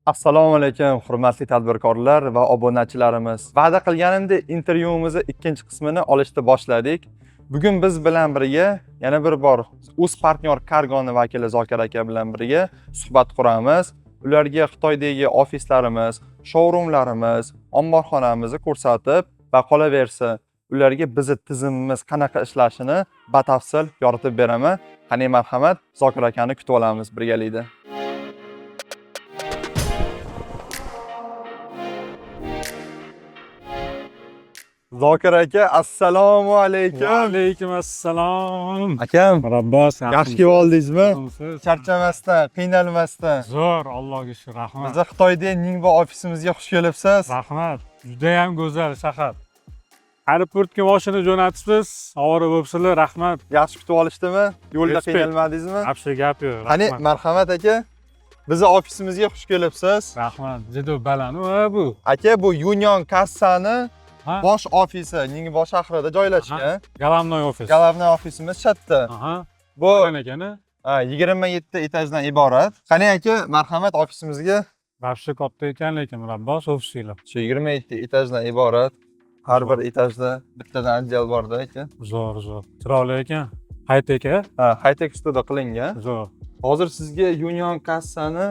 Assalomu alaykum, hurmatli tadbirkorlar va obunachilarimiz. Va'da qilganimdek intervyuimizni ikkinchi qismini olishni boshladik. Bugun biz bilan birga yana bir bor Uz Partnyor Cargo'ni vakili Zokir aka bilan birga suhbat quramiz. Ularga Xitoydagi ofislarimiz, showroomlarimiz, omborxonamizni ko'rsatib va qolaversa, ularga bizning tizimimiz qanaqa ishlashini batafsil yoritib beraman. Qani marhamat, Zokir akani kutib olamiz birgalikda. Zokir aka, assalomu alaykum. Alaykum assalom. Akam, Murabbos, yaxshi kelib oldingizmi? Charchamasdan, qiynalmasdan. Zo'r, Allohga shukr, rahmat. Biz Xitoyda Ningbo ofisimizga xush kelibsiz. Rahmat. Juda ham go'zal shahar. Aeroportga mashina jo'natibsiz, ovora bo'libsizlar, rahmat. Yaxshi kutib olishdimi? Yo'lda Respekt. qiynalmadingizmi? Absha gap yo'q. Qani, Rahmat. marhamat aka. Bizni ofisimizga xush kelibsiz. Rahmat. Juda baland bu. Aka, bu Union kassani Ha? bosh ofisi Ningbo shahrida joylashgan. Galamnoy ofis. Головной ofisimiz shatda. Aha. Bu Qani ekani? 27 etajdan iborat. Qani aka, marhamat ofisimizga. Absha katta ekan, lekin murabbos ofisinglar. Shu 27 etajdan iborat. Har bir etajda bittadan отдел borda aka. Zo'r. Chiroyli ekan. High-tech-a? High-tech ustida qilingan. Zo'r. Hozir sizga Union kassani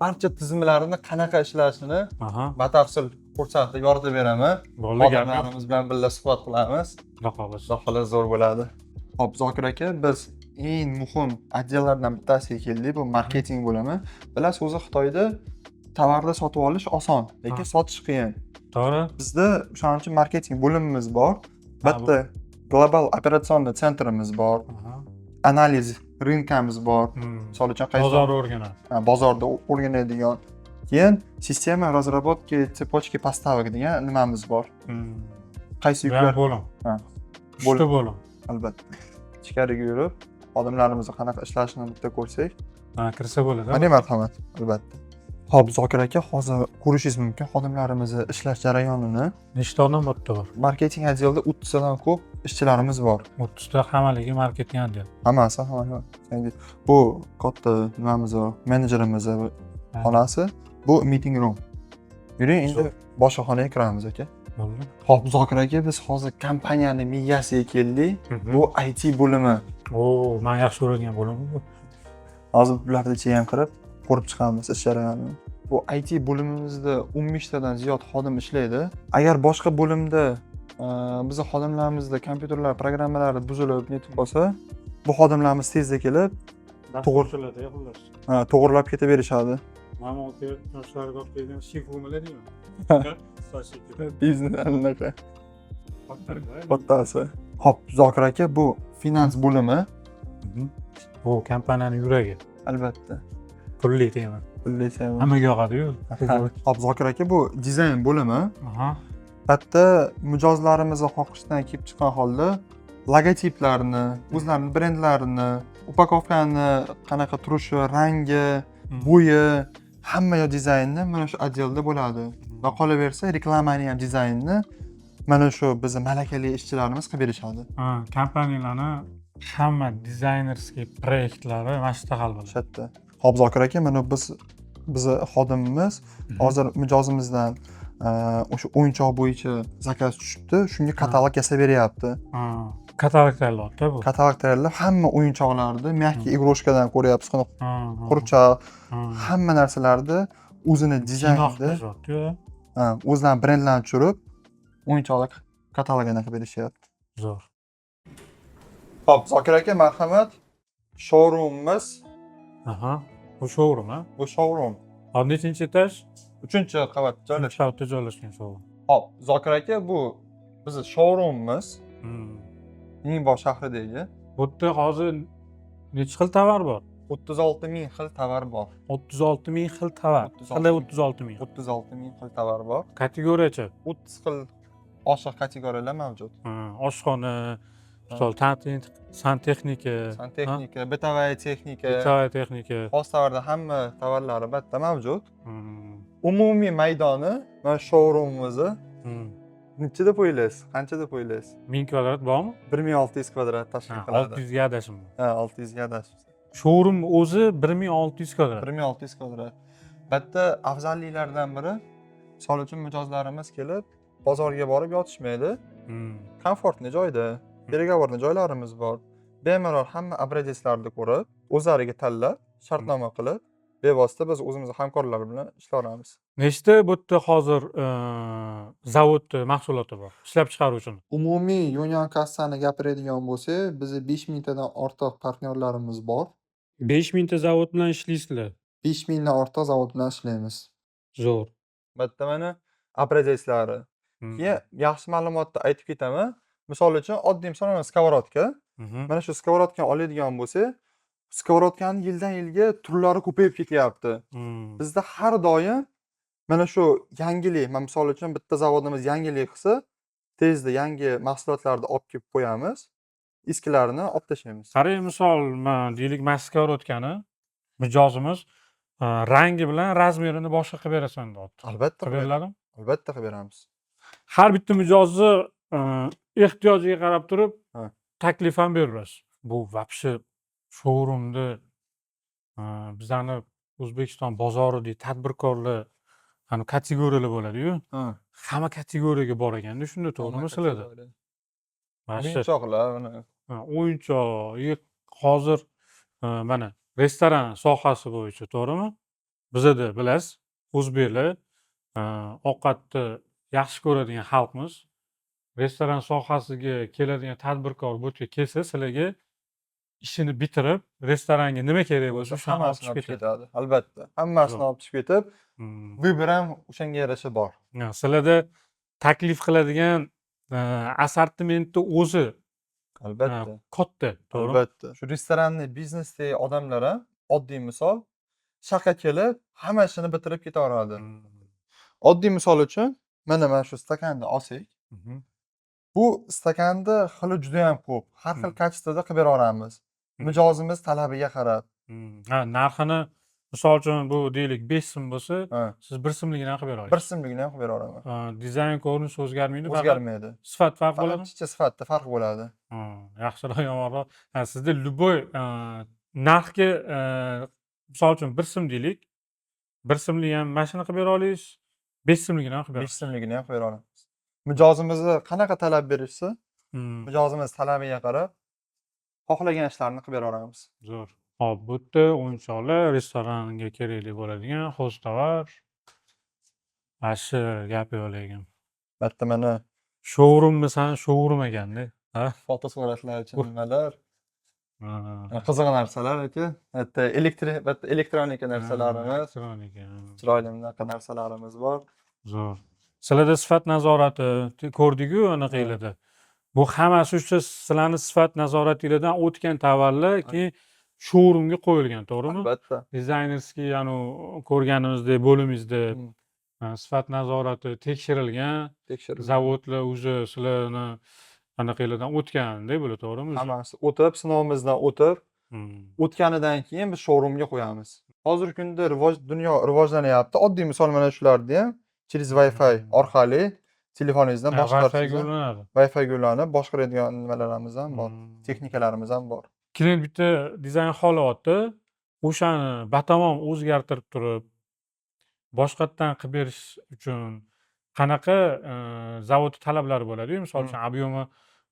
barcha tizimlarini qanaqa ishlashini Aha. batafsil ko'rsatib yoritib beraman. Bo'ldi gap. Xodimlarimiz bilan birga suhbat qilamiz. Xudo xohlasa. Xudo xohlasa zo'r bo'ladi. Xo'p, Zokir aka, biz eng muhim отделlardan bittasiga keldik. Bu marketing bo'limi. Bilasiz, o'zi Xitoyda tovarni sotib olish oson, lekin sotish qiyin. To'g'ri. Bizda o'shaning uchun marketing bo'limimiz bor. Bitta global operatsion sentrimiz bor. Aha. Analiz rinkamiz bor. Misol uchun Bozor o'rganadi. bozorda o'rganadigan. Keyin sistema разработки цепочки поставок degan nimamiz bor. Qaysi yuklar bo'lim. Ha. Uchta bo'lim. Albatta. Ichkariga yurib, xodimlarimizni qanaqa ishlashini bitta ko'rsak. Ha, kirsa bo'ladi. Qanday marhamat, albatta. Xo'p, Zokir aka, hozir ko'rishingiz mumkin xodimlarimizni ishlash jarayonini. Nechta odam bor? Marketing отделida 30 dan ko'p ishchilarimiz bor. 30 ta hamaligi marketing odam. Hammasi. Bu katta nimamiz bor, menejerimiz xonasi. Bu meeting room. Yuring, endi boshqa xonaga kiramiz aka. Bo'ldi. Xo'p, Zokir aka, biz hozir kompaniyani miyasiga keldik. Bu IT bo'limi. Men yaxshi ko'radigan bo'lim bu. Hozir bularni ichiga ham kirib, ko'rib chiqamiz ish jarayonini. Bu IT bo'limimizda 15 tadan ziyod xodim ishlaydi. Agar boshqa bo'limda bizning xodimlarimizda kompyuterlar programmalari buzilib netib qolsa, bu xodimlarimiz tezda kelib, to'g'rilab ketaverishadi. Mana yoshlarga o'tgan shifrumlar deymi? Biznes anaqa. Kattasi. Xo'p, Zokir aka, bu finans bo'limi. Bu kompaniyaning yuragi. Albatta. Pulli tema. Bilmaysan. Hammaga yoqadi-yu. Xo'p, Zokir aka, bu dizayn bo'limi. Aha. Hatto mijozlarimizni xohishdan kelib chiqqan holda logotiplarni, o'zlarining brendlarini, upakovkani qanaqa turishi, rangi, bo'yi, hamma dizaynni mana shu отделda bo'ladi. Va qolaversa, reklamani ham dizaynni mana shu bizning malakali ishchilarimiz qilib berishadi. Kompaniyalarni hamma dizaynerskiy proyektlari mana shu yerda hal bo'ladi. Shatda. Xo'p, Zokir aka, mana bizni xodimimiz hozir mijozimizdan o'sha o'yinchoq bo'yicha zakaz tushibdi, shunga katalog yasab beryapti. Katalog tayyorlayapti bu. Katalog tayyorlab, hamma o'yinchoqlarni mягкий игрушкаdan ko'ryapsiz, quruqchoq, hamma narsalarni o'zini dizaynida, o'zlarining brendlarini tushirib, o'yinchoqlar katalogini qilib berishyapti. Zo'r. Xo'p, Zokir aka, marhamat. Showroomimiz. Aha. Bu showroom, ha? Bu showroom. Hozir nechinchi etaj? 3-qavat joylashgan. Qavatda joylashgan showroom. Xo'p, Zokir aka, bu bizning showroomimiz. Ningbo shahridagi. Bu yerda hozir necha xil tovar bor? 36 ming xil tovar bor. 36 ming xil tovar. Qanday 36 ming? 36 ming xil tovar bor. Kategoriyacha? 30 xil oshliq kategoriyalar mavjud. Oshxona, misol santexnika, bытовая texnika, bытовая texnika. xos tovarda hamma tovarlari bitta mavjud. Umumiy maydoni mana showroomimizni necha deb o'ylaysiz? Qancha deb o'ylaysiz? 1000 kvadrat bormi? 1600 kvadrat tashkil qiladi. 600 ga adashimmi? Ha, 600 ga adashibsiz. Showroom o'zi 1600 kvadrat. 1600 kvadrat. Bitta afzalliklaridan biri, misol uchun mijozlarimiz kelib, bozorga borib yotishmaydi. Komfortli joyda, переговорный joylarimiz bor. Bemalol hamma obrazetslarni ko'rib, o'zlariga tanlab, shartnoma qilib, bevosita biz o'zimiz hamkorlar bilan ishlayveramiz. Nechta bu yerda hozir zavodni mahsuloti bor ishlab chiqaruvchini? Umumiy yongan kassani gapiradigan bo'lsak, bizda 5000 tadan ortiq partnyorlarimiz bor. 5000 ta zavod bilan ishlaysizlar. 5000 dan ortiq zavod bilan ishlaymiz. Zo'r. Bitta mana obrazetslari. Keyin yaxshi ma'lumotni aytib ketaman. Misol uchun oddiy misol skоворodka. Mana shu skоворodkani oladigan bo'lsak, skоворodkani yildan yilga turlari ko'payib ketyapti. Bizda har doim mana shu yangilik, men misol uchun bitta zavodimiz yangilik qilsa, tezda yangi mahsulotlarni olib kelib qo'yamiz. Eskilarini olib tashlaymiz. Qarang, misol, deylik, mana skоворodkani mijozimiz rangi bilan razmerini boshqa qilib berasan deyapti. Albatta Qilib beriladimi? Albatta qilib beramiz. Har bitta mijozni ehtiyojiga qarab turib Ha. taklif ham berasiz. Bu вообще showroomda bizani O'zbekiston bozoridagi tadbirkorlar kategoriyalar bo'ladi-yu. Ha. Hamma kategoriyaga bor ekanda, shunda to'g'rimi sizlarda? Mana shu O'yinchoqlar, o'yinchoq, hozir mana restoran sohasi bo'yicha, to'g'rimi? Bizada bilasiz, o'zbeklar ovqatni yaxshi ko'radigan xalqmiz. Restoran sohasiga keladigan tadbirkor bu yerga kelsa, sizlarga ishini bitirib, restoranga nima kerak bo'lsa, o'shani olib hammasini chiqib olib ketadi. ketadi. Albatta. Hammasini olib chiqib ketib, bu ham o'shanga yarasha bor. Sizlarda taklif qiladigan assortimentni o'zi Albatta. katta, to'g'rimi? Albatta. Shu restoranni biznesdagi odamlar ham oddiy misol shaqa kelib, hamma ishini bitirib ketaveradi. Oddiy misol uchun mana shu stakanni olsak, bu stakanni xili juda ham ko'p. Har xil kачествоda qilib beraveramiz. Mijozimiz talabiga qarab. Narxini misol uchun bu deylik 5 so'm bo'lsa, Ha. siz 1 so'mligini ham qilib bera olasiz. 1 so'mligini ham qilib beraveraman. Dizayn ko'rinishi o'zgarmaydi, faqat O'zgarmaydi. sifat farq Faqat bo'ladimi? ichki sifatda farq bo'ladi. Yaxshiroq yomonroq. Sizda любой narxga misol uchun 1 so'm deylik. 1 so'mlik ham mashina qilib bera olasiz, 5 so'mligini ham qilib bera 5 so'mligini ham qilib beramiz. Mijozimizni qanaqa talab berishsa, olasiz. mijozimiz talabiga qarab xohlagan ishlarni qilib beraveramiz. Zo'r. Hop, bu yerda o'yinchoqlar, restoranga kerakli bo'ladigan xo'sh-tovar. Mana shu gapi yo'q ekan. Bitta mana Showroom desang, showroom ekanda. foto suratlar uchun nimalar, Ha. qiziq narsalar aka. Bitta elektronika narsalarimiz, Elektronika. chiroyli bunaqa narsalarimiz bor. Zo'r. Sizlarda sifat nazorati ko'rdik-ku anaqalarda. Bu hammasi uchun sizlarni sifat nazoratinglardan o'tgan tovarlar keyin showroomga qo'yilgan, to'g'rimi? Albatta. Dizaynerskiy ko'rganimizdek bo'limingizda sifat nazorati tekshirilgan, Tekshirib. zavodlar уже sizlarni anaqalardan o'tgandek bo'ladi, to'g'rimi? Hammasi o'tib, sinovimizdan o'tib, Hmm. o'tganidan keyin biz showroomga qo'yamiz. Hozirgi kunda dunyo rivojlanyapti. Oddiy misol mana shularni ham через Wi-Fi orqali telefoningizdan Wi-Fi boshqarasiz. ulanadi. Wi-Fi yo'llanib boshqaradigan nimalarimiz ham bor. Hmm. Texnikalarimiz ham bor. Klient bitta dizayn xohlayapti, o'shani batamom o'zgartirib turib, boshqatdan qilib berish uchun qanaqa zavod talablari bo'ladi-yu, misol uchun ob'yomi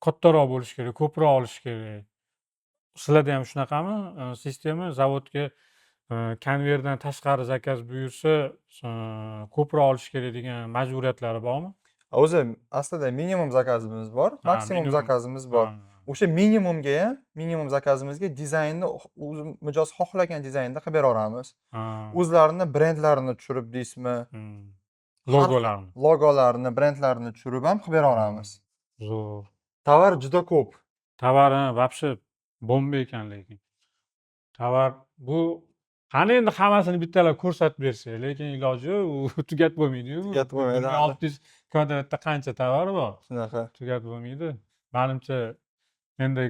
kattaroq bo'lishi kerak, ko'proq olishi kerak. Sizlarda ham shunaqami sistema? Zavodga konveyerdan tashqari zakaz buyursa, ko'proq olish kerak degan majburiyatlari bormi? O'zi aslida minimum zakazimiz bor, maksimum minimum. zakazimiz bor. O'sha minimum zakazimizga dizaynni o'zi mijoz xohlagan dizaynda qilib beraveramiz. O'zlarini brendlarini tushirib deysizmi, Logolarni. logolarni, brendlarini tushirib ham qilib beraveramiz. Zo'r. Tovar juda ko'p. Tovar вообще bomba ekan lekin. Tovar bu qani endi hammasini bittalab ko'rsatib bersa, lekin iloji yo'q, u tugatib bo'lmaydi-yu. Tugatib bo'lmaydi. 600 kvadratda qancha tovar bor? Shunaqa. Tugatib bo'lmaydi. Menimcha endi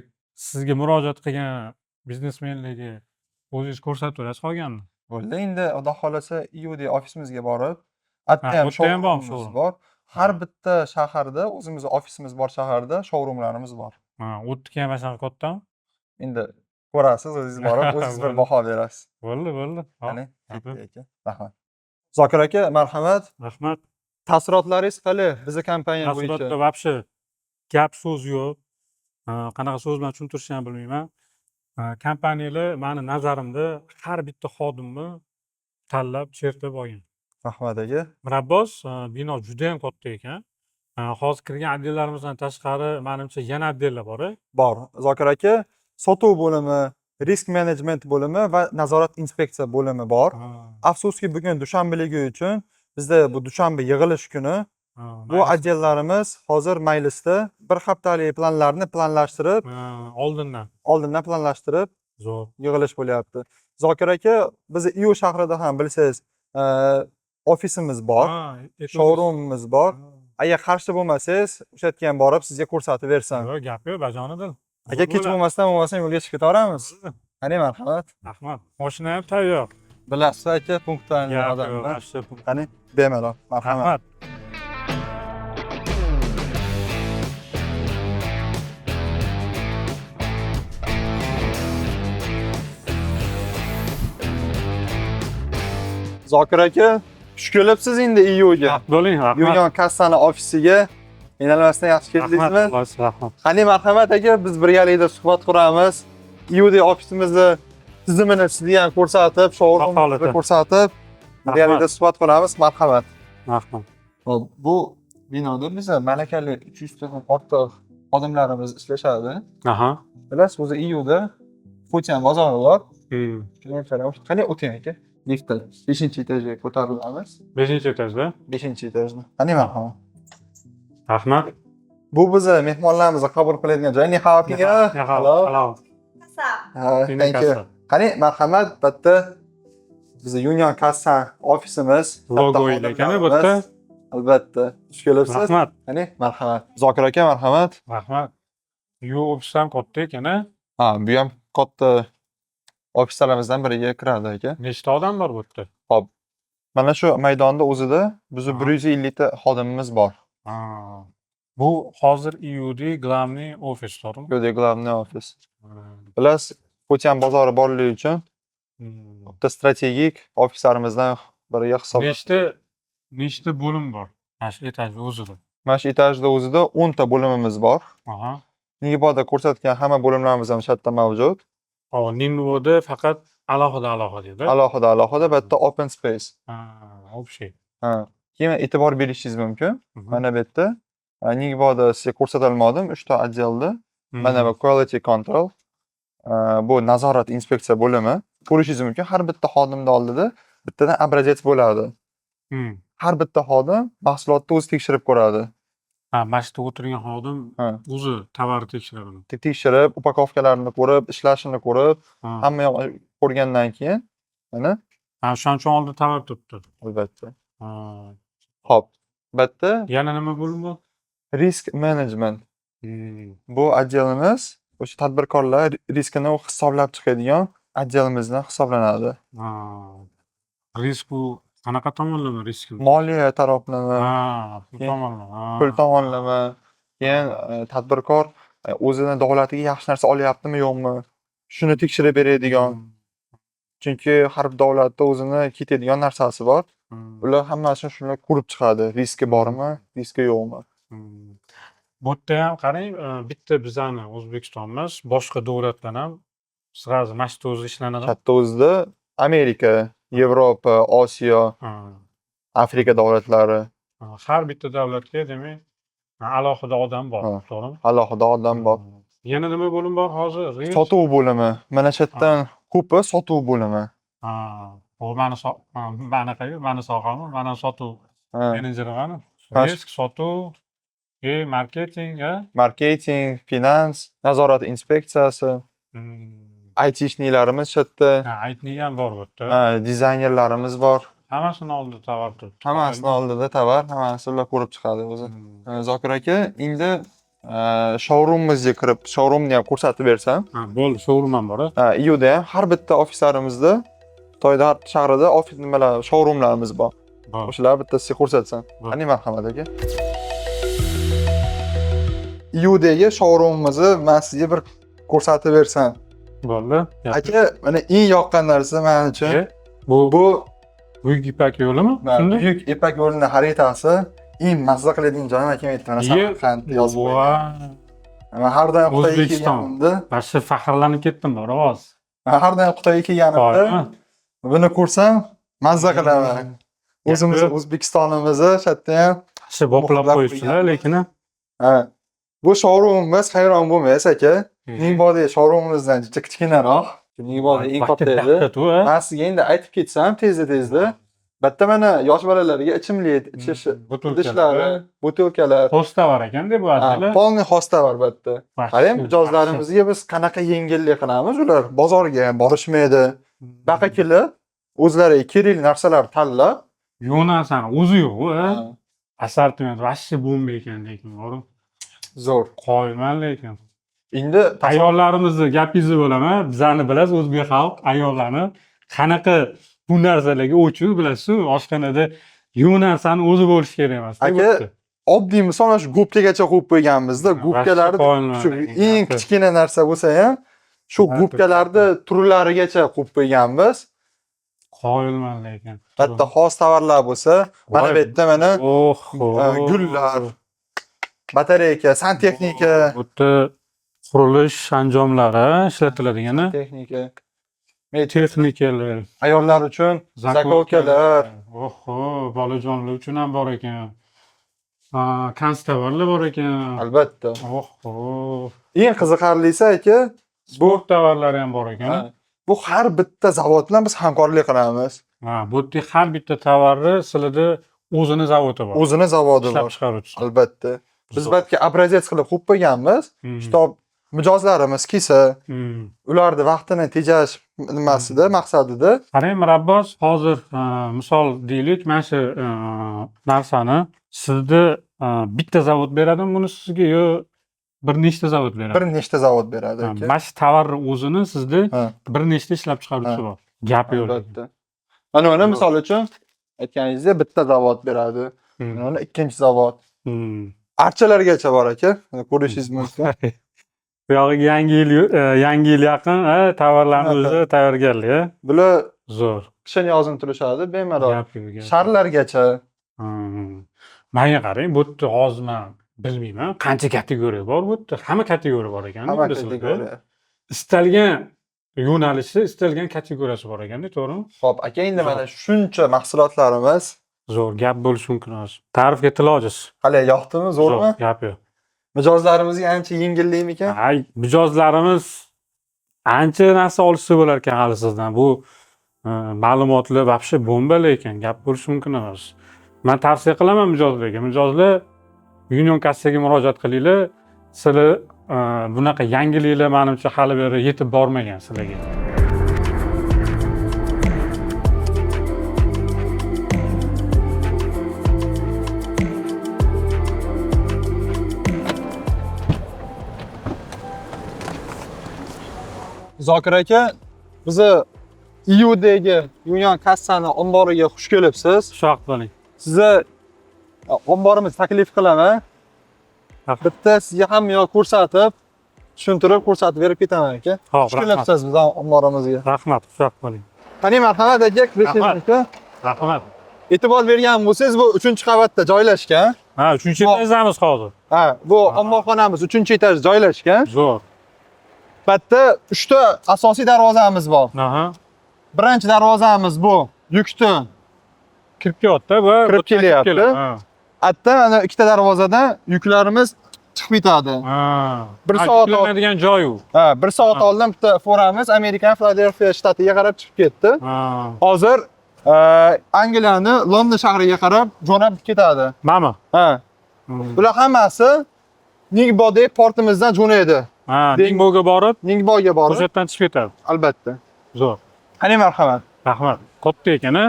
sizga murojaat qilgan biznesmenlarga o'zingiz ko'rsatib berasiz qolganini. Bo'ldi, endi Xudo xolasa IUD ofisimizga borib, Ha, atda ham bu yerda ham bormi showroomimiz showroom? bor. Har bitta shaharda o'zimizni ofisimiz bor shaharda showroomlarimiz bor. O'tniki ham mana shunaqa kattami? Endi ko'rasiz, o'zingiz borib, o'zingiz bir baho berasiz. Bo'ldi. Hop. Qani, aytdik aka. Rahmat. Zokir aka, marhamat. Rahmat. Taassurotlaringiz qani bizni kompaniya Taassurotda bo'yicha? вообще gap so'z yo'q. Qanaqa so'z bilan tushuntirishni ham bilmayman. Kompaniyalar mani nazarimda har bitta xodimni tanlab chertib olgan. Rahmat aka. Mirabbos bino juda ham katta ekan. Hozir kirgan otdellarimizdan tashqari menimcha yana otdellar bor. Bor. Zokir aka, sotuv bo'limi, risk menejment bo'limi va nazorat inspeksiya bo'limi bor. Afsuski bugun dushanbaligi uchun bizda bu dushanba yig'ilish kuni bu otdellarimiz hozir maylisda bir haftalik planlarni planlashtirib, oldindan planlashtirib zo'r. yig'ilish bo'lyapti. Zokir aka, bizni Iu shahrida ham bilsangiz, ofisimiz bor, showroomimiz bor. Agar qarshi bo'lmasangiz, o'sha yerga ham borib sizga ko'rsatib bersam. Yo'q, gap yo'q, bajonidil. Aka, kech bo'lmasdan yo'lga chiqib ketaveramiz. Qani, marhamat. Rahmat. Mashina ham tayyor. Bilasiz aka, punktdan Gap odamlar. yo'q. Qani, bemalol. Marhamat. Rahmat. Zokir aka, xush kelibsiz endi Iuga. Bo'ling, rahmat. Union kassani ofisiga inalmasdan yaxshi keldingizmi? Rahmat. Qani, marhamat aka, biz birgalikda suhbat quramiz. Iuda ofisimizni tizimini sizga ham ko'rsatib, showroomimizni ko'rsatib, birgalikda suhbat quramiz. Marhamat. Rahmat. Hop, bu binoda biza malakali 300 dan ortiq xodimlarimiz ishlashadi. Aha. Bilasiz, o'zi Iuda Putin bozori bor. Qani, o'ting aka. Liftda 5-etajga ko'tarilamiz. 5-etajda? 5-etajda. Qani, marhamat. Rahmat. Bu bizni mehmonlarimizni qabul qiladigan joy. Ni hao kinga? Halol. Thank you. Qani, marhamat, bitta bizni Union kassa ofisimiz. Logo ekan bu yerda. Albatta. Xush kelibsiz. Rahmat. Qani, marhamat. Zokir aka, marhamat. Rahmat. Yu ofis ham katta ekan. Ha, bu ham katta ofislarimizdan biriga kiradi aka. Nechta odam bor bu yerda? Hop. Mana shu maydonda o'zida bizni 150 ta xodimimiz bor. Bu hozir IUD главный ofis, to'g'rimi? Yo'q, главный ofis. Bilasiz, Putin bozori borligi uchun bitta strategik ofislarimizdan biriga hisoblanadi. Nechta bo'lim bor? Mana shu etajda o'zida. Mana shu etajda o'zida 10 ta bo'limimiz bor. Aha. Nivoda ko'rsatgan hamma bo'limlarimiz ham shu yerda mavjud. Nivoda faqat alohida edi. Alohida bitta open space. Общий. Ha. Keyin e'tibor berishingiz mumkin. Mana bu yerda Nivoda sizga ko'rsatilmadim 3 ta otdelda. Mana bu quality control. Bu nazorat inspeksiya bo'limi. Ko'rishingiz mumkin, har bitta xodimning oldida bittadan obrazets bo'ladi. Har bitta xodim mahsulotni o'zi tekshirib ko'radi. Mana shu o'tirgan xodim o'zi tovarni tekshiradi. Tekshirib, upakovkalarini ko'rib, ishlashini ko'rib, hamma yoqni ko'rgandan keyin mana o'shaning uchun oldin tovar turibdi. Albatta. Xo'p, bitta yana nima bo'lim bor? Risk management. Bu otdelimiz o'sha tadbirkorlar riskini hisoblab chiqadigan otdelimizdan hisoblanadi. Risk bu qanaqa tomonlama risk? Moliya taraflama, pul tomonlama. Pul tomonlama. Keyin tadbirkor o'zini davlatiga yaxshi narsa olyaptimi, yo'qmi? Shuni tekshirib beradigan. Chunki har bir davlatda o'zini ketadigan narsasi bor. Ular hammasini shunday ko'rib chiqadi. Riski bormi, riski yo'qmi? Bu yerda ham qarang, bitta bizani O'zbekiston emas, boshqa davlatdan ham sразу mana shu o'zi ishlanadi. Katta o'zida Amerika, Yevropa, Osiyo, Afrika davlatlari. Har bitta davlatga demak alohida odam bor, to'g'rimi? Alohida odam bor. Yana nima bo'lim bor hozir? Sotuv bo'limi. Mana shu yerdan ko'pi sotuv bo'limi. Bu mani sohami, mana sotuv menejeri qani? Risk, sotuv, marketing, marketing, finans, nazorat inspeksiyasi. IT ishchilarimiz shu yerda. IT ham bor bu yerda. Dizaynerlarimiz bor. Hammasini oldida tovar turibdi. Hammasini oldida tovar, hammasini ular ko'rib chiqadi o'zi. Zokir aka, endi showroomimizga kirib, showroomni ham ko'rsatib bersam. Bo'ldi, showroom ham bor. Iuda ham har bitta ofislarimizda Xitoyda har shahrida ofis nimalar, showroomlarimiz bor. O'shalar bittasiga ko'rsatsam. Qani, marhamat aka. Iudagi showroomimizni men sizga bir ko'rsatib bersam. Bo'ldi. Aka, mana eng yoqqan narsa men uchun bu Buyuk Ipak yo'limi? Shunday? Buyuk Ipak yo'lini xaritasi eng mazza qiladigan joyim akam aytdi. Mana Samarqand yozib qo'ygan. Men har doim Xitoyga O'zbekiston. kelganimda, Bashir faxrlanib ketdim, rost. men har doim Xitoyga kelganimda Qoyilman. buni ko'rsam mazza qilaman. O'zimiz O'zbekistonimizni shu yerda ham. Yaxshi boplab qo'yibsizlar, lekin Ha. Bu showroomimiz hayron bo'lmaysiz aka. Ningboday showroomimizdan juda kichkinaroq. Ningboday eng katta edi. Men sizga endi aytib ketsam tezda. Bitta mana yosh bolalarga ichimlik ichish idishlari, butilkalar. Posta bor ekan-da bu adlar. Polni xosta bor bitta. Qarang, mijozlarimizga biz qanaqa yengillik qilamiz, ular bozorga borishmaydi. Baqakili o'zlari kerak narsalar tanlab, Yo'narsani o'zi yo'q, assortiment vashshi bomba ekan lekin, o'g'lim. zo'r. Qoyilman lekin. Endi Ayollarimizni gapingizni bo'laman. Bizani bilasiz, o'zbek xalq ayollarni qanaqa bu narsalarga o'chu bilasiz, oshxonada yo'q narsani o'zi bo'lish kerak emas. aka oddiy misol shu gubkagacha qo'yib qo'yganmizda, gubkalarni shu eng kichkina narsa bo'lsa ham shu gubkalarni turlarigacha qo'yib qo'yganmiz. Qoyilman lekin. Bitta xos tovarlar bo'lsa, mana bu yerda mana gullar, batareyka, santexnika, Bitta qurilish anjomlari ishlatiladigan texnikalar, ayollar uchun zakovkalar, bolajonlar uchun ham bor ekan. Konstavarlar bor ekan. albatta. Eng qiziqarlisi aka, Bu tovarlar ham bor ekan. bu har bitta zavod bilan biz hamkorlik qilamiz. Bu yerda har bitta tovarni sizlarda o'zini zavodi bor. O'zini zavodi Ishlab bor. chiqaruvchi. Albatta. Biz bu yerga obrazец qilib qo'yib qo'yganmiz. Kitob mijozlarimiz kelsa, ularni vaqtini tejash nimasida, maqsadida. Qarang, Mirabbos, hozir misol deylik, mana shu narsani sizda bitta zavod beradimi buni sizga yo bir nechta zavod beradi? Bir nechta zavod beradi aka. Mana shu tovarni o'zini sizda bir nechta ishlab chiqaruvchi bor. Gap yo'q. Albatta. Mana uni misol uchun aytganingizdek bitta zavod beradi. Mana ikkinchi zavod. Archalargacha bor aka. Ko'rishingiz mumkin. Bu yog'iga yangi yil yaqin tovarlarni o'zi tayyorgarlik. Bular Zo'r. qishin yozin turishadi, bemalol. Gap yo'q. Sharlargacha. Menga qarang, bu yerda hozir men bilmayman, qancha kategoriya bor bu yerda. Hamma kategoriya bor ekan. Hamma kategoriya. Istalgan yo'nalishi, istalgan kategoriyasi bor ekan-da, to'g'rimi? Xo'p, aka endi mana shuncha mahsulotlarimiz Zo'r gap bo'lishi mumkin hozir. Ta'rifga til ojiz. qalay yoqdimi, zo'rmi? Gap yo'q. Mijozlarimizga ancha yengillikmikan? Ay, mijozlarimiz ancha narsa olishsa bo'lar ekan hali sizdan. Bu ma'lumotlar vobshe bomba lekin gap bo'lishi mumkin emas. Men tavsiya qilaman mijozlarga. Mijozlar Union kassaga murojaat qilinglar. Sizlar bunaqa yangiliklar menimcha hali beri yetib bormagan sizlarga. Zokir aka, bizni iyudagi Union kassani omboriga xush kelibsiz. Shoq bo'ling. Sizni omborimiz taklif qilaman. Bitta sizga hamma yoq ko'rsatib, tushuntirib ko'rsatib berib ketaman aka. Xo'p, Xush kelibsiz bizni omborimizga. Rahmat, shoq bo'ling. Qani marhamat aka, kirishing aka. Rahmat. E'tibor bergan bo'lsangiz, bu 3-qavatda joylashgan. Ha, 3-etajdamiz hozir. Ha, bu omborxonamiz 3-etajda joylashgan. Zo'r. Bitta 3 ta asosiy darvozamiz bor. Aha. Birinchi darvozamiz bu yukni Kirib kelyapti bu. kirib kelyapti. Hatta ana ikkita darvozadan yuklarimiz chiqib ketadi. Bir soat oladigan joy u. Ha, 1 soat oldin bitta foramiz Amerikan Philadelphia shtatiga qarab chiqib ketdi. Hozir Angliyani London shahriga qarab jo'nab ketadi. Mana. Ha. Bular hammasi Ningboday portimizdan jo'naydi. Ningboga borib, Ningboga borib, o'sha yerdan chiqib ketadi. albatta. Zo'r. Qani marhamat. Rahmat. Katta ekan-a?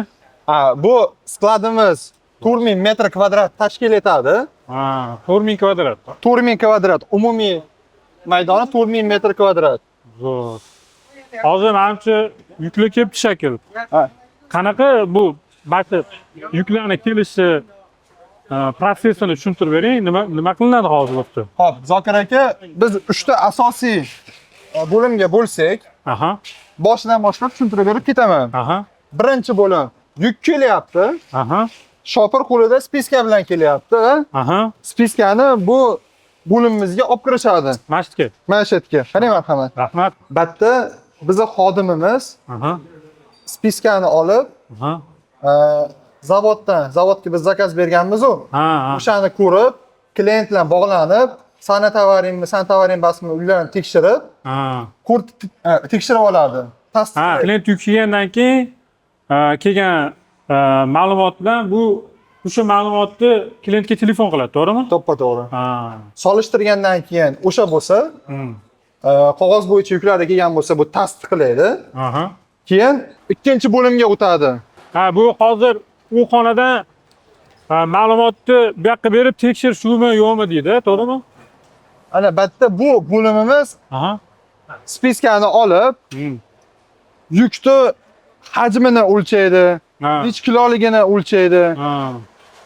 Ha, bu skladimiz 4000 metr kvadrat tashkil etadi. 4000 kvadrat. 4000 kvadrat, umumiy maydoni 4000 metr kvadrat. Zo'r. Hozir menimcha yuklar kelibdi shakl. Ha. Qanaqa bu barcha yuklarni kelishi protsessini tushuntirib bering. Nima qilinadi hozir vaqtda? Xo'p, Zokir aka, biz 3 ta asosiy bo'limga bo'lsak, Aha. boshidan boshlab tushuntirib berib ketaman. Aha. Birinchi bo'lim yuk kelyapti. Aha. Shopir qo'lida spiska bilan kelyapti. Aha. Spiskani bu bo'limimizga olib kirishadi. Masjidga. Mana shu yerga. Qarang marhamat. Rahmat. Bu yerda bizni xodimimiz Aha. spiskani olib, Aha. zavodga biz zakaz berganmiz-ku. Ha. O'shani ko'rib, klient bilan bog'lanib, sana tovaring basmi ularni tekshirib, Ha. tekshirib oladi. Ha, klient yuk kelgandan keyin kelgan ma'lumot bilan o'sha ma'lumotni klientga telefon qiladi, to'g'rimi? To'ppa-to'g'ri. Ha. Solishtirgandan keyin o'sha bo'lsa, qog'oz bo'yicha yuklarga kelgan bo'lsa, bu tasdiqlaydi. Aha. Keyin ikkinchi bo'limga o'tadi. Ha, bu hozir u xonadan ma'lumotni bu yoqqa berib tekshirishmi yo'qmi deydi, to'g'rimi? Ana bu yerda bu bo'limimiz Aha. spiskani olib, yukni hajmini o'lchaydi, Ha. necha kiloligini o'lchaydi. Ha.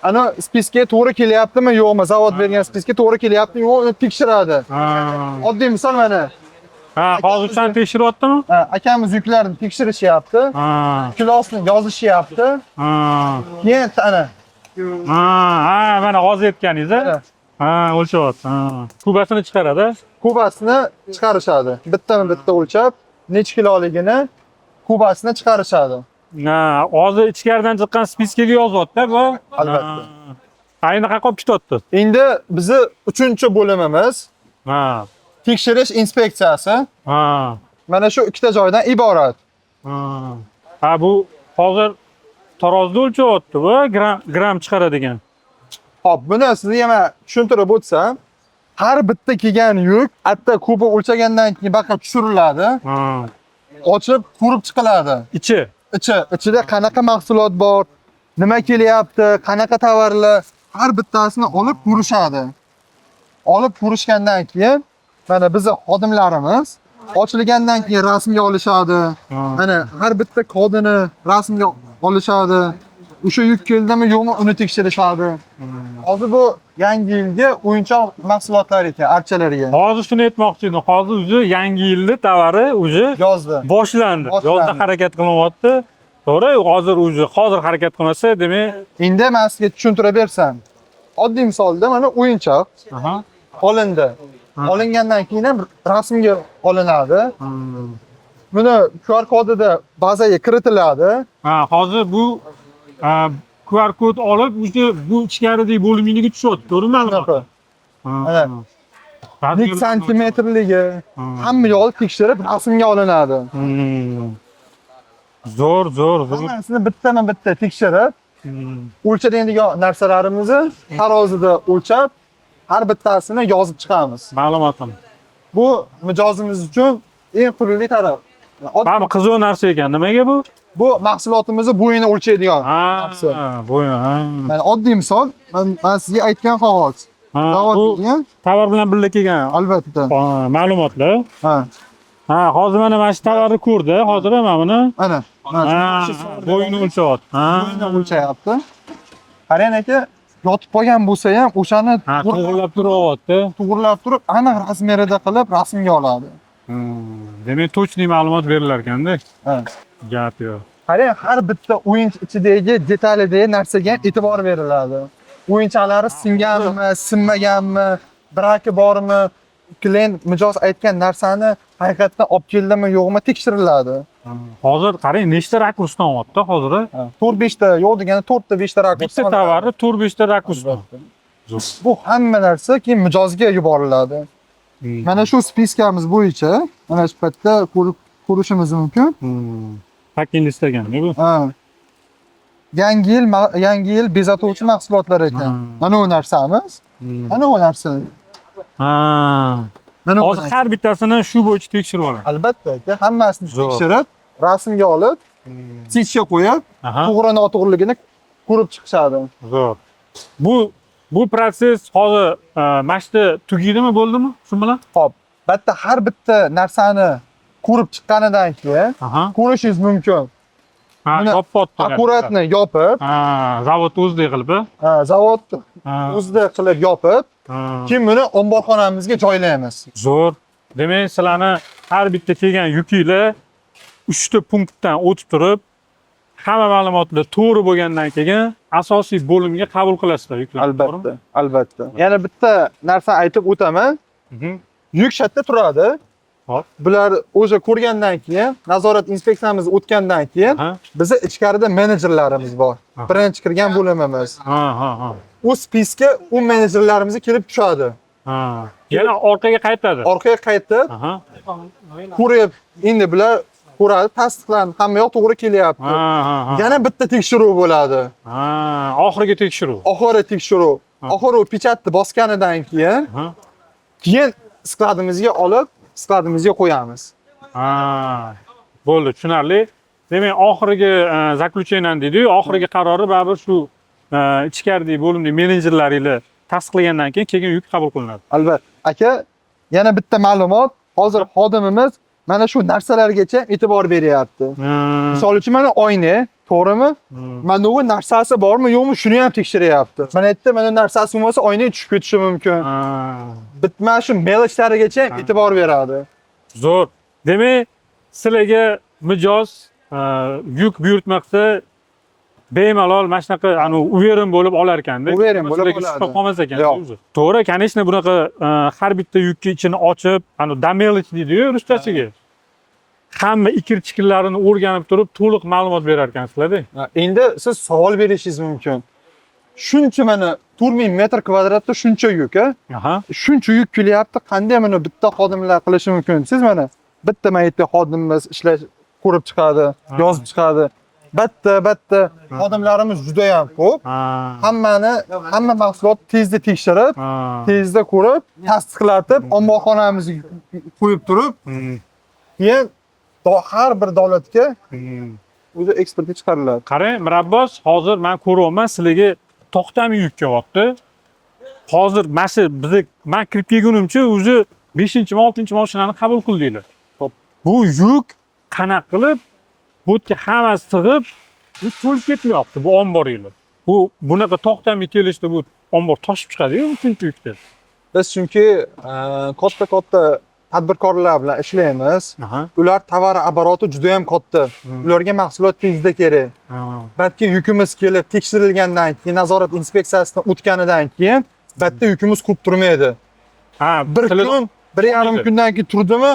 Ana spiska to'g'ri kelyaptimi, yo'qmi? Zavod bergan spiska to'g'ri kelyaptimi, yo'qmi tekshiradi. Ha. Oddiy misol mana. Ha, hozir sen tekshiryaptimi? Akamiz yuklarni tekshirishyapti, Ha. kilosini yozishyapti. Ha. Keyin ana Ha, mana hozir aytganingiz. Ha, o'lchyapti. Ha. Kubasini chiqaradi. kubasini chiqarishadi. Bittama-bitta o'lchab, necha kiloligini kubasini chiqarishadi. Ha, hozir ichkaridan chiqqan spiskaga yozyapti bu. Albatta. Ha, endi qayerga olib ketyapti? Endi bizi 3-bo'limimiz Ha. tekshirish inspeksiyasi Ha. mana shu ikkita joydan iborat. Ha. Ha, bu hozir tarozda o'lchyapti bu, gram chiqaradigan. Hop, buni sizga yana tushuntirib o'tsam, har bitta kelgan yuk, hatta kubi o'lchagandan keyin baqa tushiriladi, Ha. ochib, ko'rib chiqiladi. Ichida qanaqa mahsulot bor, nima kelyapti, qanaqa tovarlar, har bittasini olib ko'rishadi. Olib ko'rishgandan keyin mana bizning xodimlarimiz ochilgandan keyin rasmga olishadi. Mana har bitta kodini rasmga olishadi. O'sha yuk keldimi yo'qmi uni tekshirishadi. Hozir bu yangi yilga o'yinchoq mahsulotlar ekan, archalariga. Hozir shuni aytmoqchi edim. Hozir o'zi yangi yilni tovari o'zi Yozdi. boshlandi. Yozda harakat qilyapti. To'g'ri, hozir harakat qilmasa, demak, Endi men sizga tushuntirib bersam. Oddiy misolda mana o'yinchoq aha. olindi. Olingandan keyin ham rasmga olinadi. Buni QR kodida bazaga kiritiladi. Ha, hozir bu QR kod olib, o'sha bu ichkaridagi bo'liminiga tushyapti, to'g'rimi? Shunaqa. Mana. Necha santimetrligi hamma yo'l tekshirib rasmga olinadi. Zo'r. Hammasini bittama-bitta tekshirib, o'lchadigan narsalarimizni tarozida o'lchab, har bittasini yozib chiqamiz. Ma'lumotim. Bu mijozimiz uchun eng qulayli taraf. Mana qiziq narsa ekan. Nimaga bu? Bu mahsulotimizni bo'yini o'lchaydigan narsa. Bo'yin. Mana oddiy misol, men sizga aytgan qog'oz. Bu tovar bilan birga kelgan. Albatta. Ma'lumotlar. Ha. Ha, hozir mana shu tovarni ko'rdi. Hozir ham buni. Mana. Bo'yini o'lchyapti. Bo'yini o'lchayapti. Qarang aka, yotib qolgan bo'lsa ham o'shani to'g'rilab turyapti. to'g'rilab turib, aniq razmerida qilib rasmga oladi. Demak, точный ma'lumot berilar ekanda. Ha. Gap yo'q. Qarang, har bitta o'yinchi ichidagi detalidagi narsaga e'tibor beriladi. O'yinchoqlari singanmi, sinmaganmi, braki bormi, klient mijoz aytgan narsani haqiqatdan olib keldimi, yo'qmi tekshiriladi. Hozir qarang, nechta rakursdan olyapti hozir? 4-5 ta, yo'q degani 4 ta 5 ta rakurs. Bitta tovarni 4-5 ta rakursdan. Bu hamma narsa keyin mijozga yuboriladi. Mana shu spiskamiz bo'yicha mana shu yerda ko'rishimiz mumkin. Packing istagan bu. Ha. Yangi yil bezatuvchi mahsulotlar ekan. Mana u narsamiz. Mana u narsa. Ha. Mana hozir har bittasini shu bo'yicha tekshirib oladi. Albatta, hammasini tekshirib, rasmga olib, sichga qo'yib, to'g'ri-noto'g'riligini ko'rib chiqishadi. Zo'r. Bu proses hozir mashta tugaydimi, bo'ldimi? Shu bilan? Xo'p, bitta har bitta narsani ko'rib chiqqanidan keyin ko'rishingiz mumkin. Ha, yopyapti. Akkuratni yopib, zavod o'zidek qilib, zavod o'zidek qilib yopib, keyin buni omborxonamizga joylaymiz. Zo'r. Demak, sizlarni har bitta kelgan yukinglar 3 ta punktdan o'tib turib, hamma ma'lumotlar to'g'ri bo'lgandan keyin asosiy bo'limga qabul qilasizlar yuklarni. Albatta, albatta. Yana bitta narsa aytib o'taman. Mhm. Yuk shatda turadi. Hop. Bular o'sha ko'rgandan keyin, nazorat inspeksiyamiz o'tgandan keyin Ha. bizni ichkarida menejerlarimiz bor. Aha. Birinchi kirgan bo'limimiz. Ha. U spiskga u menejerlarimiz kelib tushadi. Ha. Yana orqaga qaytadi. Orqaga qaytib, Aha. ko'rib, endi bular ko'radi, tasdiqlandi, hamma yoq to'g'ri kelyapti. Ha. Yana bitta tekshiruv bo'ladi. Ha. Oxirgi tekshiruv. Oxiri tekshiruv. Oxiri u pechatni bosganidan Ha. keyin skladimizga olib, skladimizga qo'yamiz. Ha. Bo'ldi, tushunarli. Demak, oxirgi zaключениyan deydi-yu, oxirgi qarori baribir shu ichkaridagi bo'limning menejerlariga tasdiqlagandan keyin yuk qabul qilinadi. Albatta. Aka, yana bitta ma'lumot. Hozir xodimimiz mana shu narsalargacha e'tibor beryapti. Misol uchun mana oyna, to'g'rimi? Mana bu narsasi bormi, yo'qmi, shuni ham tekshiryapti. Mana yerda mana narsasi bo'lmasa oyna tushib ketishi mumkin. Bitma shu melochlarigacha ham e'tibor beradi. Zo'r. Demak, sizlarga mijoz yuk buyurtmoqda bemalol mana shunaqa uverin bo'lib olar ekanda. Uverin bo'lib Sizlarga oladi. shubha qolmas ekan Yo'q. o'zi. To'g'ri, конечно, bunaqa har bitta yukni ichini ochib, damage deydi-yu ruschasiga. Hamma ikir-chikirlarini o'rganib turib, to'liq ma'lumot berar ekansizlar-da. Endi siz savol berishingiz mumkin. Shuncha mana 4000 metr kvadratda shuncha yuk, a? Aha. Shuncha yuk kelyapti, qanday mana bitta xodimlar qilishi mumkin? Siz mana bitta maytda xodimimiz ishlash ko'rib chiqadi, yozib chiqadi. Batta xodimlarimiz juda ham ko'p. Hamma mahsulot tezda tekshirib, tezda ko'rib, tasdiqlatib, omborxonamizga qo'yib turib, keyin har bir davlatga o'zi eksportga chiqariladi. Qarang, Mirabbos, hozir men ko'ryapman, sizlarga to'xtamay yuk kelyapti. Hozir mana shu men kirib kelgunimcha o'zi 5-mi, 6-chi mashinani qabul qildinglar. Bu yuk qanaqa qilib bu yerga hammasi sig'ib, bu to'lib ketmayapti bu omboringlar. Bunaqa to'xtamay kelishda bu ombor toshib chiqadi-yu shuncha yukda. Biz chunki katta tadbirkorlar bilan ishlaymiz. Ular tovar oboroti juda ham katta. Ularga mahsulot tezda kerak. Balki yukimiz kelib tekshirilgandan keyin, nazorat inspeksiyasidan o'tganidan keyin bitta yukimiz ko'p turmaydi. Bir kun, 1,5 kundan keyin turdimi?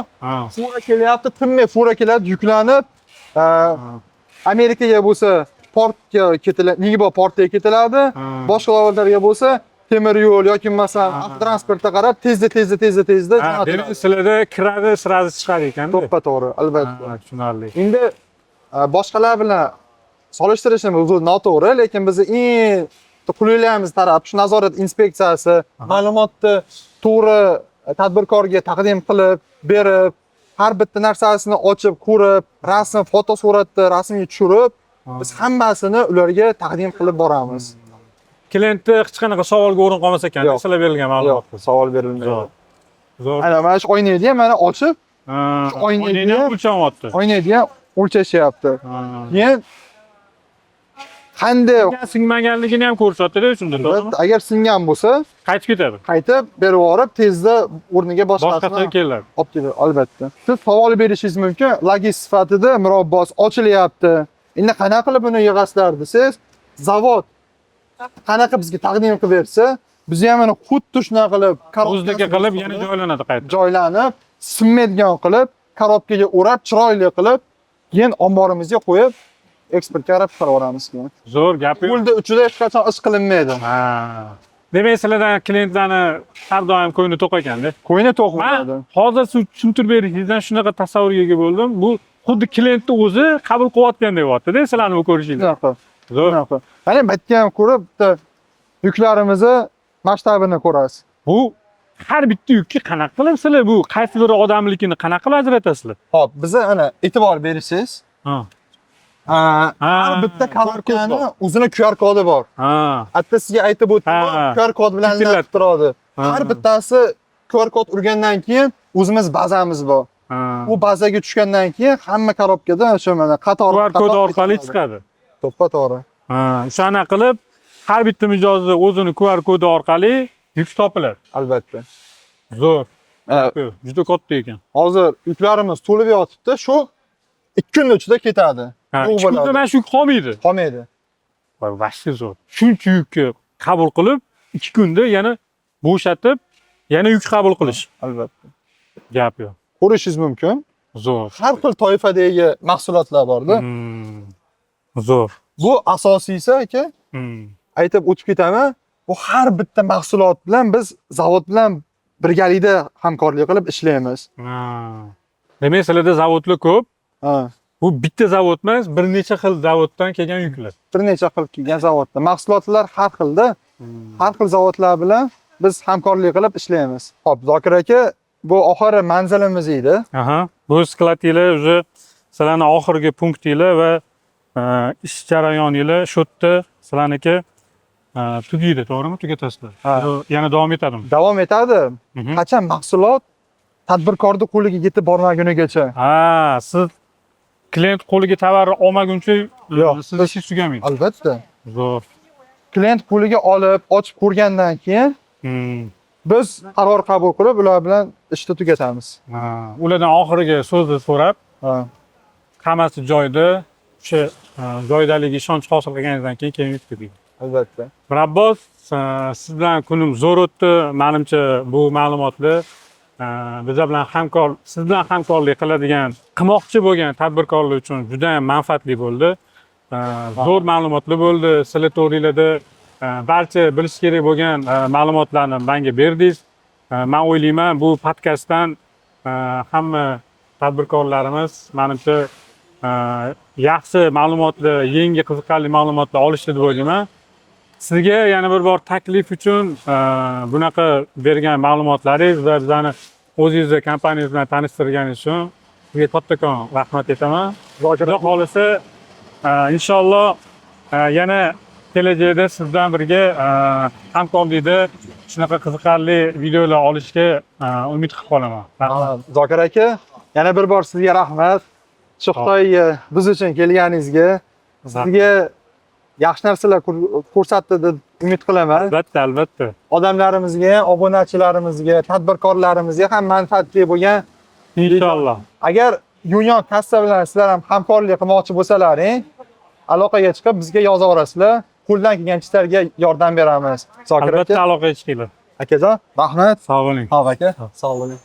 Fura kelyapti, tinmay fura keladi, yuklanib, Amerikaga bo'lsa portga ketiladi, Nigbo portiga ketiladi. Boshqa davlatlarga bo'lsa temir yo'l yoki masalan avtotransportga qarab tezda demak sizlarda kiradi, sirazi chiqadi ekan-da. To'g'ri, albatta. Tushunarli. Endi boshqalar bilan solishtirishimiz o'zi noto'g'ri, lekin biz eng qulayligimiz taraf shu nazorat inspeksiyasi ma'lumotni to'g'ri tadbirkorga taqdim qilib, berib, har bitta narsasini ochib, ko'rib, rasm, fotosuratni rasmga tushirib, biz hammasini ularga taqdim qilib boramiz. Klientni hech qanaqa savolga o'rin qolmas ekan, sizlar berilgan ma'lumotlar. Yo'q, savol berilmaydi. Zo'r. Ana mana shu oynani ham mana ochib, oynani ham o'lchamayapti. Oynani ham o'lchashyapti. Keyin qanday singmaganligini ham ko'rsatdi-da shunda, to'g'rimi? agar singan bo'lsa, Qaytib ketadi. qaytib berib yuborib, tezda o'rniga boshqasini keladi. olib keladi, albatta. Siz savol berishingiz mumkin, logist sifatida Mirabbos ochilyapti. Endi qanaqa qilib buni yig'asizlar desiz, zavod qanaqa bizga taqdim qilib bersa, biz ham mana xuddi shunaqa qilib o'zidagi qilib yana joylanadi qayta. Joylanib, sinmaydigan qilib, korobkaga o'rab, chiroyli qilib, keyin omborimizga qo'yib, eksportga qarab chiqarib yuboramiz keyin. Zo'r gap yo'q. Yo'lda uchida hech qachon ish qilinmaydi. Demak, sizlardan klientlarni har doim ko'ngli to'q ekanda. Ko'ngli to'q bo'ladi. Hozir siz tushuntirib berishingizdan shunaqa tasavvurga ega bo'ldim. Bu xuddi klientni o'zi qabul qilayotgandek bo'lyapti-da, sizlarni bu ko'rishinglar. Zo'r. Qani bitta ham ko'rib, bitta yuklarimizni masshtabini ko'rasiz. Bu har bitta yukni qanaqa qilib sizlar bu qaysi biri odamlikini qanaqa qilib ajratasizlar? Hop, bizni ana e'tibor berisiz. Har bitta korobkani o'zini QR kodi bor. Hatto sizga aytib o'tdim, QR kod bilan izlab turadi. Har bittasi QR kod urgandan keyin o'zimiz bazamiz bor. U bazaga tushgandan keyin hamma korobkada o'sha mana qator QR kod orqali chiqadi. To'ppa-to'g'ri. O'shani qilib har bitta mijozni o'zini QR kodi orqali yuk topiladi. Albatta. Zo'r. Juda katta ekan. Hozir yuklarimiz to'lib yotibdi, shu 2 kun ichida ketadi. Ha, Yo'q 2 kunda bo'ladi. mana shu yuk qolmaydi. Qolmaydi. Voy, vashti zo'r. Shuncha yukni qabul qilib, 2 kunda yana bo'shatib, yana yuk qabul qilish. Albatta. Gap yo'q. Ko'rishingiz mumkin. Zo'r. Har xil toifadagi mahsulotlar borda. Zo'r. Bu asosiysi aka, aytib o'tib ketaman. Bu har bitta mahsulot bilan biz zavod bilan birgalikda hamkorlik qilib ishlaymiz. Demak, sizlarda zavodlar ko'p. Ha. Bu bitta zavod emas, bir necha xil zavoddan kelgan yuklar. Bir necha xil kelgan zavodda. Mahsulotlar har xilda. Har xil zavodlar bilan biz hamkorlik qilib ishlaymiz. Xo'p, Zokir aka, bu oxiri manzilimiz edi. Aha. Bu skladinglar уже sizlarning oxirgi punktinglar va ish jarayoninglar shu yerda sizlarniki tugaydi, to'g'rimi? Tugatasizlar. Yana davom etadimi? Davom etadi. Qachon mahsulot tadbirkorning qo'liga yetib bormagunigacha. Ha, siz klient qo'liga tovarni olmaguncha Yo'q, siz ishingiz tugamaydi. Albatta. Zo'r. Klient qo'liga olib, ochib ko'rgandan keyin biz qaror qabul qilib, ular bilan ishni tugatamiz. Ulardan oxirgi so'zni so'rab, Ha. hammasi joyida, o'sha joydaligi ishonch hosil qilganingizdan keyin yutdik. Albatta. Mirabbos, siz bilan kunim zo'r o'tdi. Menimcha bu ma'lumotlar bizlar bilan siz bilan hamkorlik qiladigan, qilmoqchi bo'lgan tadbirkorlar uchun juda ham manfaatli bo'ldi. Zo'r ma'lumotlar bo'ldi. Sizlar to'g'rilarda barcha bilish kerak bo'lgan ma'lumotlarni menga berdingiz. Men o'ylayman, bu podkastdan hamma tadbirkorlarimiz menimcha yaxshi ma'lumotlar, yangi qiziqarli ma'lumotlar olishdi deb o'ylayman. Sizga yana bir bor taklif uchun bunaqa bergan ma'lumotlaringiz va bizani o'zingizni kompaniyangiz bilan tanishtirganingiz uchun sizga kattakon rahmat aytaman. Xudo xolisa, inshaalloh yana kelajakda siz bilan birga hamkorlikda shunaqa qiziqarli videolar olishga umid qilib qolaman. Rahmat. Zokir aka, yana bir bor sizga rahmat. Shu Xitoyga biz uchun kelganingizga, sizga yaxshi narsalar ko'rsatdi deb umid qilaman. Albatta, albatta. Odamlarimizga, obunachilarimizga, tadbirkorlarimizga ham manfaatli bo'lgan. Inshaalloh. Agar Union kassa bilan sizlar ham hamkorlik qilmoqchi bo'lsalaring, aloqaga chiqib bizga yozaverasizlar. Qo'ldan kelgancha yordam beramiz. Zokir aka. Albatta aloqaga chiqinglar. Akajon, rahmat. Sog' bo'ling. Sog' aka. Sog' bo'ling.